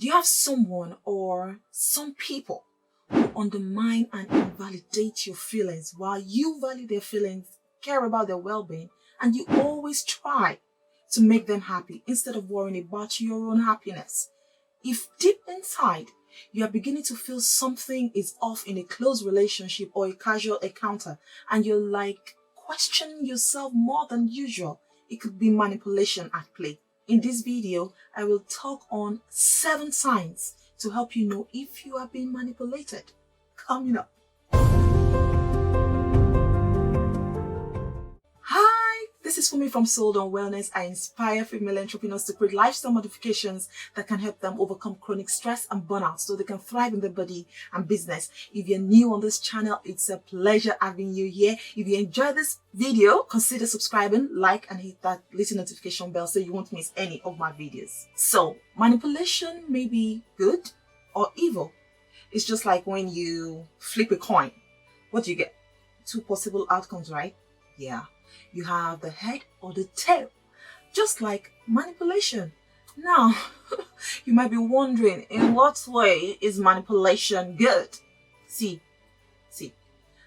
Do you have someone or some people who undermine and invalidate your feelings while you value their feelings, care about their well-being, and you always try to make them happy instead of worrying about your own happiness? If deep inside you are beginning to feel something is off in a close relationship or a casual encounter, and you're like questioning yourself more than usual, it could be manipulation at play. In this video, I will talk on 7 signs to help you know if you are being manipulated. Coming up. Hi, this is Funmi from Sold on Wellness. I inspire female entrepreneurs to create lifestyle modifications that can help them overcome chronic stress and burnout so they can thrive in their body and business. If you're new on this channel, it's a pleasure having you here. If you enjoyed this video, consider subscribing, like, and hit that little notification bell so you won't miss any of my videos. So, manipulation may be good or evil. It's just like when you flip a coin. What do you get? 2 possible outcomes, right? Yeah. You have the head or the tail, just like manipulation. Now, you might be wondering, in what way is manipulation good? See,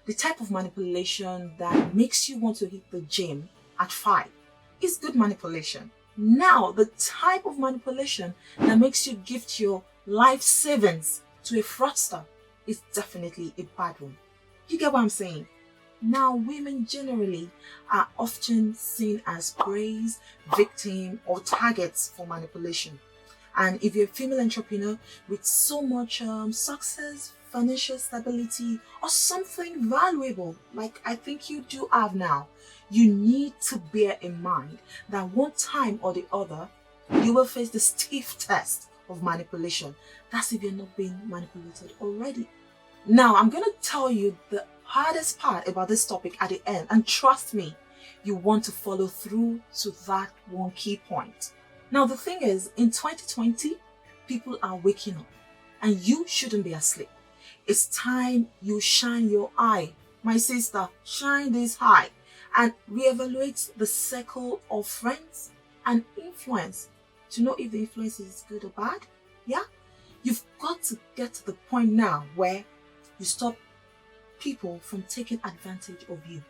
the type of manipulation that makes you want to hit the gym at 5 is good manipulation. Now, the type of manipulation that makes you gift your life savings to a fraudster is definitely a bad one. You get what I'm saying? Now, women generally are often seen as prey, victim, or targets for manipulation. And if you're a female entrepreneur with so much success, financial stability, or something valuable, like I think you do have now, you need to bear in mind that one time or the other, you will face the stiff test of manipulation. That's if you're not being manipulated already. Now, I'm going to tell you the hardest part about this topic at the end, and trust me, you want to follow through to that one key point. Now, the thing is, in 2020, people are waking up and you shouldn't be asleep. It's time you shine your eye. My sister, shine this eye and reevaluate the circle of friends and influence to know if the influence is good or bad. Yeah? You've got to get to the point now where you stop people from taking advantage of you.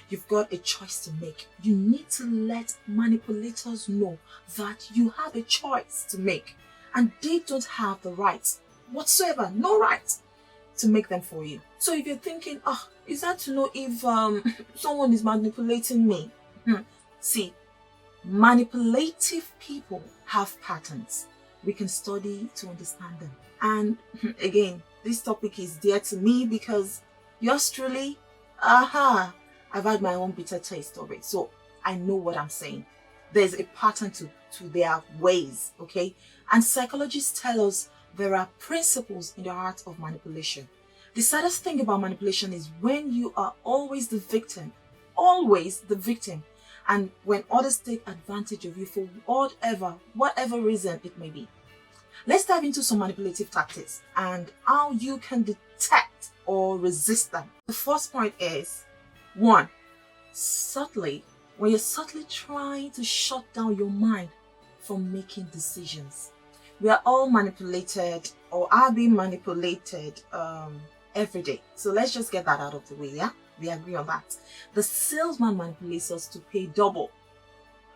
You've got a choice to make. You need to let manipulators know that you have a choice to make and they don't have the rights whatsoever, no right to make them for you. So if you're thinking, is that to know if someone is manipulating me? See, manipulative people have patterns. We can study to understand them. And again, this topic is dear to me because yours truly, I've had my own bitter taste of it. So I know what I'm saying. There's a pattern to their ways, okay? And psychologists tell us there are principles in the art of manipulation. The saddest thing about manipulation is when you are always the victim, and when others take advantage of you for whatever reason it may be. Let's dive into some manipulative tactics and how you can detect or resist them. The first point is 1. When you're subtly trying to shut down your mind from making decisions. We are all manipulated or are being manipulated every day. So let's just get that out of the way, yeah? We agree on that. The salesman manipulates us to pay double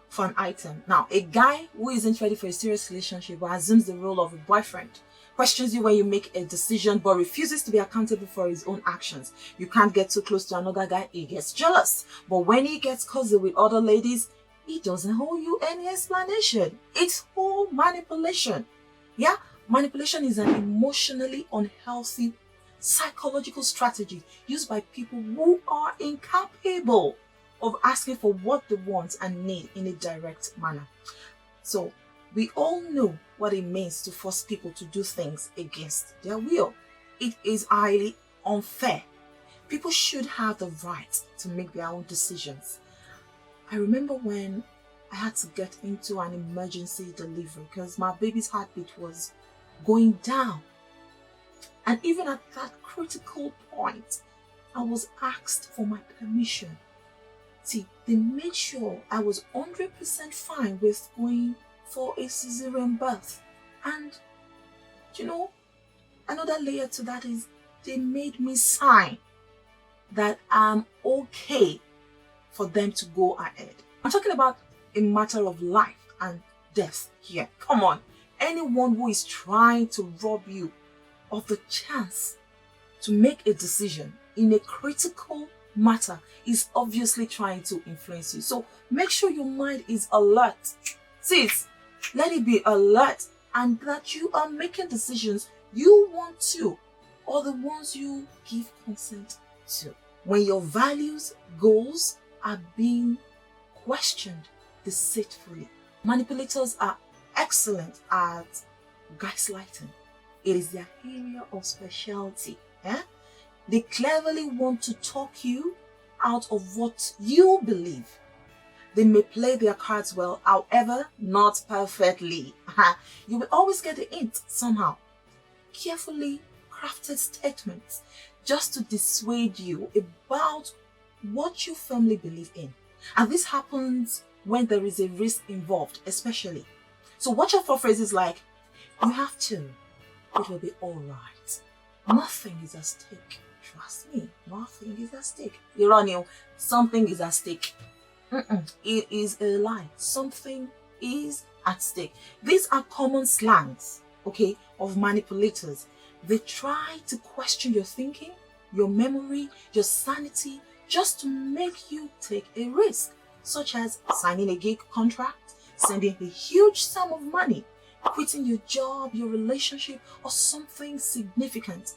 for an item. Now, a guy who isn't ready for a serious relationship but assumes the role of a boyfriend questions you when you make a decision but refuses to be accountable for his own actions. You can't get too close to another guy, he gets jealous. But when he gets cozy with other ladies, he doesn't owe you any explanation. It's whole manipulation. Yeah? Manipulation is an emotionally unhealthy psychological strategy used by people who are incapable of asking for what they want and need in a direct manner. So, we all know what it means to force people to do things against their will. It is highly unfair. People should have the right to make their own decisions. I remember when I had to get into an emergency delivery because my baby's heartbeat was going down. And even at that critical point, I was asked for my permission. See, they made sure I was 100% fine with going for a cesarean birth. And you know, another layer to that is they made me sign that I'm okay for them to go ahead. I'm talking about a matter of life and death here. Come on. Anyone who is trying to rob you of the chance to make a decision in a critical matter is obviously trying to influence you. So make sure your mind is alert. Sis, let it be alert, and that you are making decisions you want to, or the ones you give consent to. When your values, goals are being questioned deceitfully. Manipulators are excellent at gaslighting. It is their area of specialty. They cleverly want to talk you out of what you believe. They may play their cards well, however, not perfectly. You will always get the hint somehow. Carefully crafted statements just to dissuade you about what you firmly believe in. And this happens when there is a risk involved, especially. So watch out for phrases like, you have to, it will be alright. Nothing is at stake. Trust me, nothing is at stake. Ironic, something is at stake. It is a lie. Something is at stake. These are common slangs, okay, of manipulators. They try to question your thinking, your memory, your sanity, just to make you take a risk, such as signing a gig contract, sending a huge sum of money, quitting your job, your relationship, or something significant.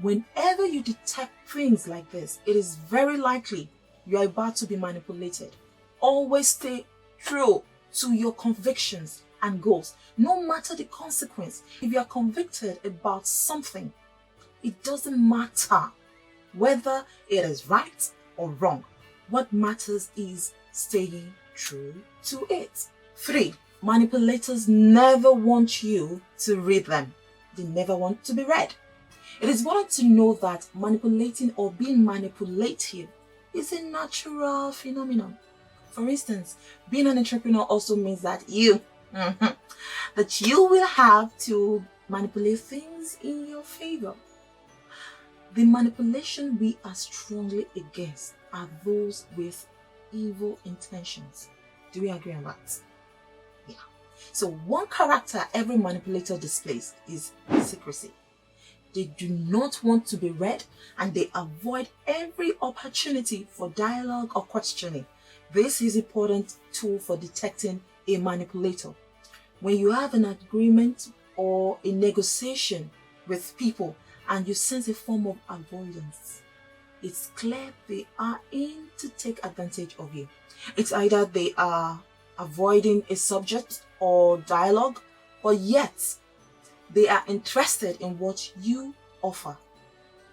Whenever you detect things like this, it is very likely you are about to be manipulated. Always stay true to your convictions and goals, no matter the consequence. If you are convicted about something, it doesn't matter whether it is right or wrong. What matters is staying true to it. 3. Manipulators never want you to read them. They never want to be read. It is important to know that manipulating or being manipulative is a natural phenomenon. For instance, being an entrepreneur also means that you will have to manipulate things in your favor. The manipulation we are strongly against are those with evil intentions. Do we agree on that? Yeah. So one character every manipulator displays is secrecy. They do not want to be read, and they avoid every opportunity for dialogue or questioning. This is an important tool for detecting a manipulator. When you have an agreement or a negotiation with people and you sense a form of avoidance, it's clear they are in to take advantage of you. It's either they are avoiding a subject or dialogue, or yet they are interested in what you offer.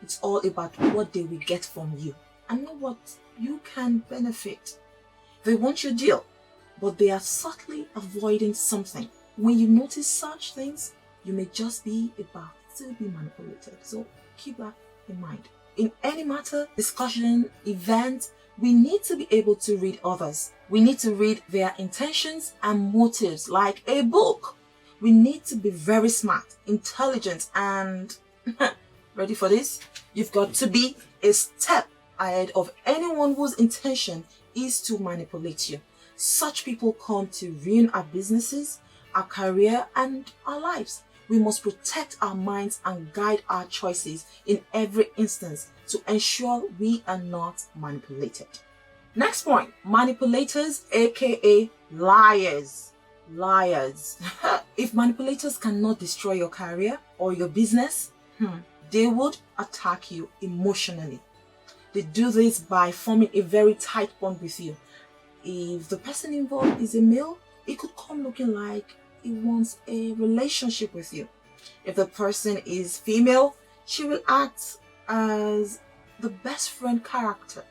It's all about what they will get from you and not what you can benefit. They want your deal, but they are subtly avoiding something. When you notice such things, you may just be about to be manipulated. So keep that in mind. In any matter, discussion, event, we need to be able to read others. We need to read their intentions and motives like a book. We need to be very smart, intelligent, and ready for this? You've got to be a step ahead of anyone whose intention is to manipulate you. Such people come to ruin our businesses, our career, and our lives. We must protect our minds and guide our choices in every instance to ensure we are not manipulated. Next point, manipulators, aka liars. Liars. If manipulators cannot destroy your career or your business, they would attack you emotionally. They do this by forming a very tight bond with you. If the person involved is a male, it could come looking like he wants a relationship with you. If the person is female, she will act as the best friend character.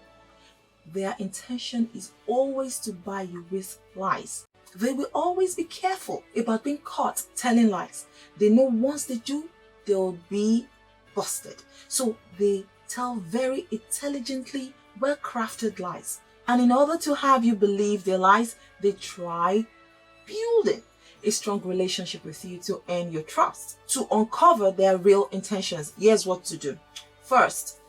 Their intention is always to buy you with lies. They will always be careful about being caught telling lies. They know once they do, they'll be busted. So they tell very intelligently well-crafted lies. And in order to have you believe their lies, they try building a strong relationship with you to earn your trust. To uncover their real intentions, here's what to do. First,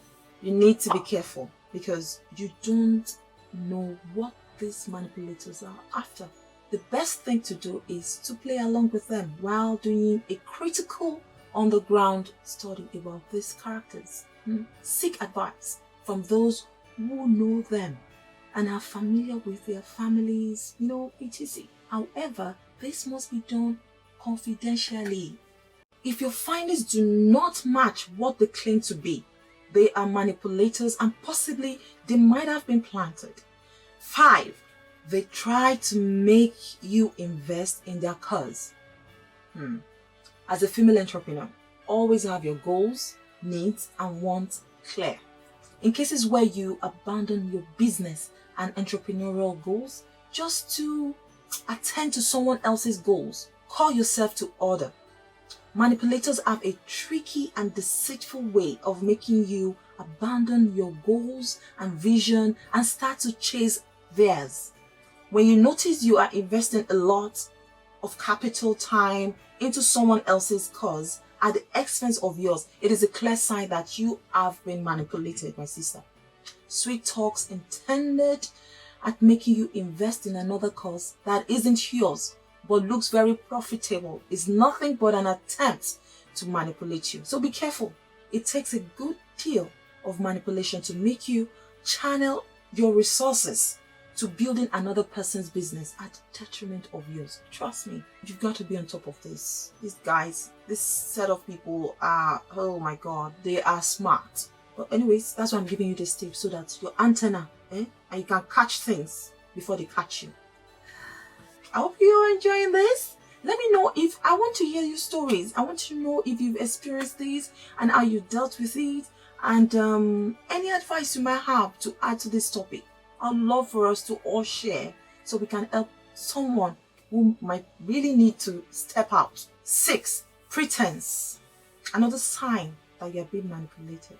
you need to be careful because you don't know what these manipulators are after. The best thing to do is to play along with them while doing a critical on-the-ground study about these characters. Seek advice from those who know them and are familiar with their families, etc. However, this must be done confidentially. If your findings do not match what they claim to be, they are manipulators and possibly they might have been planted. 5. They try to make you invest in their cause. As a female entrepreneur, always have your goals, needs, and wants clear. In cases where you abandon your business and entrepreneurial goals just to attend to someone else's goals, call yourself to order. Manipulators have a tricky and deceitful way of making you abandon your goals and vision and start to chase theirs. When you notice you are investing a lot of capital time into someone else's cause at the expense of yours, it is a clear sign that you have been manipulated, my sister. Sweet talks intended at making you invest in another cause that isn't yours but looks very profitable is nothing but an attempt to manipulate you. So be careful. It takes a good deal of manipulation to make you channel your resources to building another person's business at detriment of yours. Trust me, you've got to be on top of this. These guys, this set of people are, oh my God, they are smart. But anyways, that's why I'm giving you this tip so that your antenna, and you can catch things before they catch you. I hope you're enjoying this. Let me know if, I want to hear your stories. I want to know if you've experienced these and how you dealt with it, and any advice you might have to add to this topic. I'd love for us to all share so we can help someone who might really need to step out. 6. Pretense. Another sign that you're being manipulated.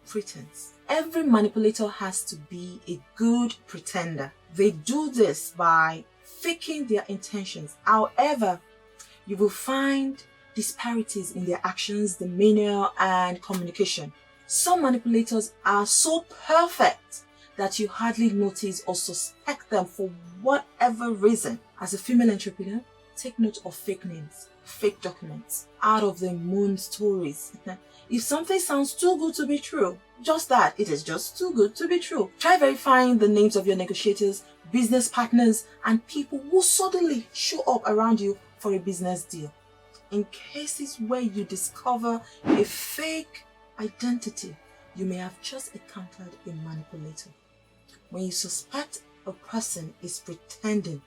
Pretense. Every manipulator has to be a good pretender. They do this by faking their intentions. However, you will find disparities in their actions, demeanor, and communication. Some manipulators are so perfect that you hardly notice or suspect them for whatever reason. As a female entrepreneur, take note of fake names, fake documents, out of the moon stories. If something sounds too good to be true, just that, it is just too good to be true. Try verifying the names of your negotiators, business partners, and people who suddenly show up around you for a business deal. In cases where you discover a fake identity, you may have just encountered a manipulator. When you suspect a person is pretending,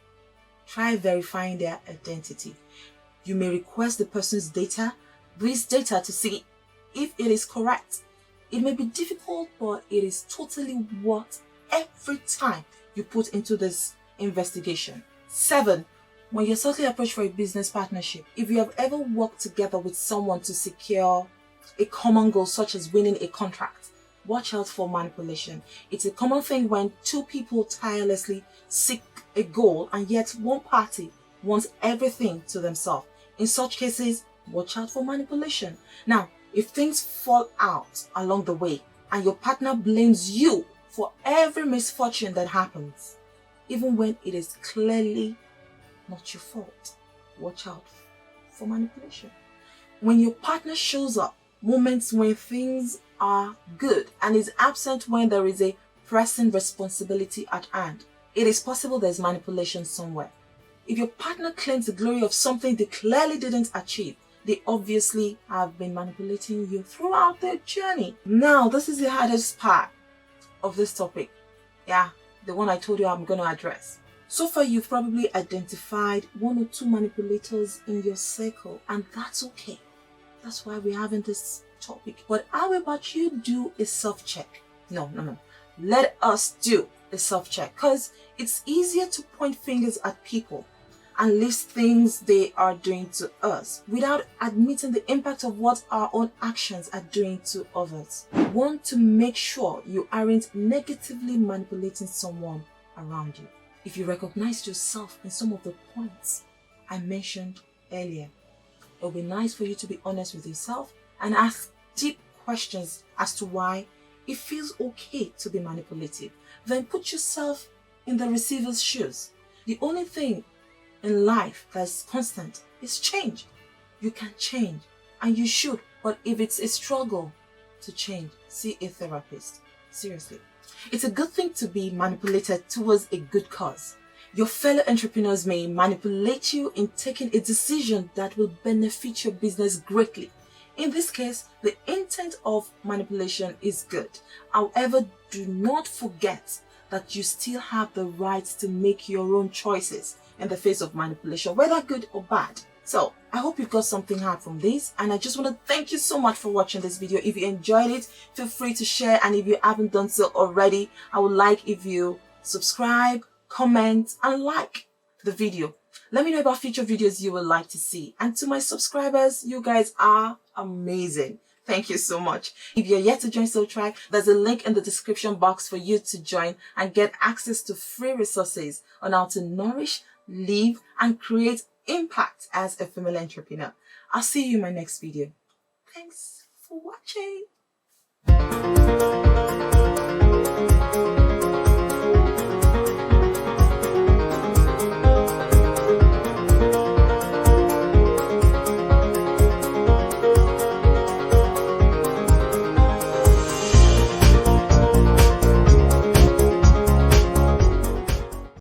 try verifying their identity. You may request the person's data, this data, to see if it is correct. It may be difficult, but it is totally worth every time you put into this investigation. 7. When you're suddenly approached for a business partnership, if you have ever worked together with someone to secure a common goal such as winning a contract, watch out for manipulation. It's a common thing when two people tirelessly seek a goal and yet one party wants everything to themselves. In such cases, watch out for manipulation. Now, if things fall out along the way and your partner blames you for every misfortune that happens, even when it is clearly not your fault, watch out for manipulation. When your partner shows up moments when things are good and is absent when there is a pressing responsibility at hand, it is possible there's manipulation somewhere. If your partner claims the glory of something they clearly didn't achieve, they obviously have been manipulating you throughout their journey. Now, this is the hardest part of this topic. Yeah, the one I told you I'm going to address. So far, you've probably identified 1 or 2 manipulators in your circle, and that's okay. That's why we're having this topic. But how about you do a self-check? No. Let us do a self-check, because it's easier to point fingers at people and list things they are doing to us without admitting the impact of what our own actions are doing to others. You want to make sure you aren't negatively manipulating someone around you. If you recognize yourself in some of the points I mentioned earlier. It will be nice for you to be honest with yourself and ask deep questions as to why it feels okay to be manipulative. Then put yourself in the receiver's shoes. The only thing in life that's constant is change. You can change and you should, but if it's a struggle to change, see a therapist. Seriously. It's a good thing to be manipulated towards a good cause. Your fellow entrepreneurs may manipulate you in taking a decision that will benefit your business greatly. In this case, the intent of manipulation is good. However, do not forget that you still have the right to make your own choices in the face of manipulation, whether good or bad. So, I hope you got something hard from this, and I just want to thank you so much for watching this video. If you enjoyed it, feel free to share, and if you haven't done so already, I would like if you subscribe, comment, and like the video. Let me know about future videos you would like to see. And to my subscribers, you guys are amazing. Thank you so much. If you're yet to join Soul Tribe, there's a link in the description box for you to join and get access to free resources on how to nourish, live, and create impact as a female entrepreneur. I'll see you in my next video. Thanks for watching.